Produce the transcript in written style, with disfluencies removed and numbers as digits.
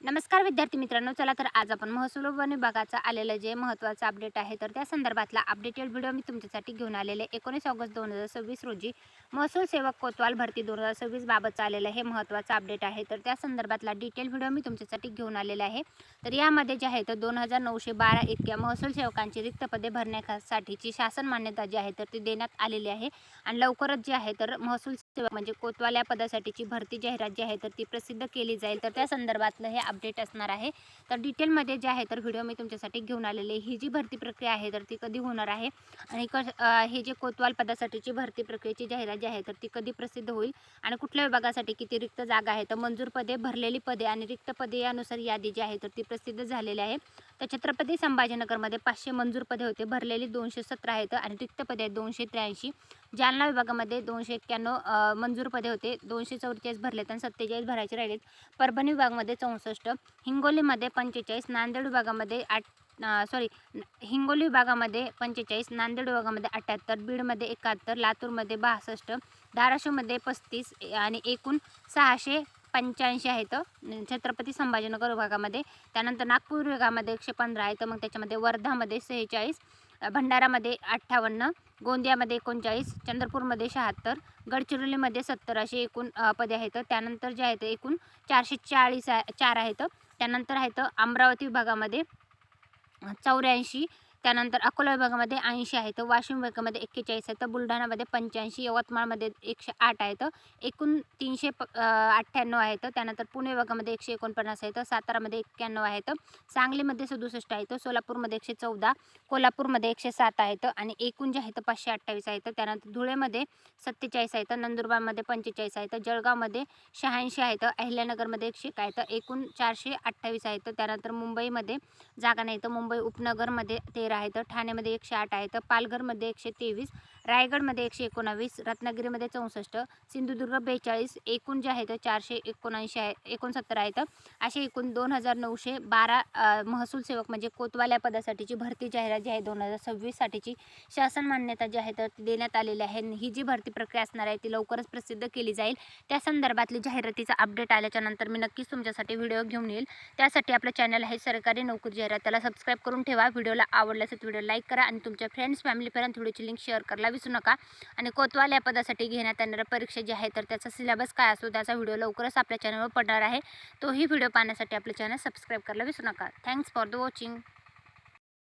नमस्कार विद्यार्थी मित्रांनो, चला तर आज आपण महसूल वन विभागाचा आलेलं जे महत्त्वाचं अपडेट आहे तर त्या संदर्भातला अपडेटेड व्हिडिओ मी तुमच्यासाठी घेऊन आलेले 19 ऑगस्ट 2026 रोजी महसूल सेवक कोतवाल भरती 2026 बाबतचं आलेलं हे महत्त्वाचं अपडेट आहे. तर त्या संदर्भातला डिटेल व्हिडिओ मी तुमच्यासाठी घेऊन आलेला आहे. तर यामध्ये जे आहे तर 2912 इतक्या महसूल सेवकांची रिक्त पदे भरण्यासाठीची शासन मान्यता जी आहे तर ती देण्यात आलेली आहे आणि लवकरच जे आहे तर महसूल सेवक म्हणजे कोतवाल या पदासाठीची भरती जाहिरात जी आहे तर ती प्रसिद्ध केली जाईल. तर त्या संदर्भातलं हे अपडेट असणार आहे. तर डिटेलमध्ये जे आहे तर व्हिडिओ मी तुमच्यासाठी घेऊन आलेले. ही जी भरती प्रक्रिया आहे तर ती कधी होणार आहे आणि हे जे कोतवाल पदासाठीची भरती प्रक्रियेची जाहिरात जी आहे तर ती कधी प्रसिद्ध होईल आणि कुठल्या विभागासाठी किती रिक्त जागा आहे तर मंजूर पदे, भरलेली पदे आणि रिक्त पदे यानुसार यादी जी आहे तर ती प्रसिद्ध झालेली आहे. तर छत्रपती संभाजीनगरमध्ये 500 मंजूर पदे होते, भरलेली 217 आहेत आणि रिक्त पदे आहेत 283. जालना विभागामध्ये 291 मंजूर पदे होते, 244 भरलेत आणि 47 भरायचे राहिलेत. परभणी विभागामध्ये 64, हिंगोलीमध्ये 45, नांदेड विभागामध्ये हिंगोली विभागामध्ये 45, नांदेड विभागामध्ये 78, बीडमध्ये 71, लातूरमध्ये 62, धाराशिवमध्ये 35 आणि एकूण 685 आहेत छत्रपती संभाजीनगर विभागामध्ये. त्यानंतर नागपूर विभागामध्ये 115 आहेत, मग त्याच्यामध्ये वर्धामध्ये 46, भंडारामध्ये 58, गोंदियामध्ये 39, चंद्रपूरमध्ये 76, गडचिरोलीमध्ये 70 असे एकूण पदे आहेत. त्यानंतर जे आहेत एकूण 444 आहेत. त्यानंतर आहेत अमरावती विभागामध्ये 84, त्यानंतर अकोला विभागामध्ये 80 आहेत, वाशिम विभागामध्ये 41 आहेत, बुलढाणामध्ये 85, यवतमाळमध्ये 108 आहेत, एकूण 398 आहेत. त्यानंतर पुणे विभागामध्ये 149 आहेत, सातारामध्ये 91 आहेत, सांगलीमध्ये 67 आहेत, सोलापूरमध्ये 114, कोल्हापूरमध्ये 107 आहेत आणि एकूण जे आहेत 528 आहेत. त्यानंतर धुळेमध्ये 47 आहेत, नंदुरबारमध्ये 45 आहेत, जळगावमध्ये 86 आहेत, अहिल्यानगरमध्ये 101 आहेत, एकूण 428 आहेत. त्यानंतर मुंबईमध्ये जागा नाही तर मुंबई उपनगरमध्ये 13 आहेत, ठाण्यामध्ये 108 आहेत, पालघरमध्ये 123, रायगडमध्ये 119, रत्नागिरीमध्ये 64, सिंधुदुर्ग 42, एकूण जे आहेत 479 आहे 69 आहेत. असे एकूण 2912 महसूल सेवक म्हणजे कोतवाल या पदासाठीची भरती जाहिरात जी आहे 2026 साठीची शासन मान्यता जी आहे तर ती देण्यात आलेली आहे. ही जी भरती प्रक्रिया असणार आहे ती लवकरच प्रसिद्ध केली जाईल. त्या संदर्भातली जाहिरातीचा अपडेट आल्याच्या नंतर मी नक्कीच तुमच्यासाठी व्हिडिओ घेऊन येईल. त्यासाठी आपलं चॅनल आहे सरकारी नोकरी जाहिरात, त्याला सबस्क्राईब करून ठेवा. व्हिडिओला आवडल्यास व्हिडिओ लाईक करा आणि तुमच्या फ्रेंड्स फॅमिलीपर्यंत व्हिडिओची लिंक शेअर करायला विसरू नका. आणि कोतवाल या पदासाठी घेण्यात येणाऱ्या परीक्षा जी आहे तर त्याचा सिलेबस काय असतो त्याचा व्हिडिओ लवकरच आपल्या चॅनलवर पडणार आहे. तोही व्हिडिओ पाहण्यासाठी आपलं चॅनल सबस्क्राईब करायला विसरू नका. Thanks for the watching.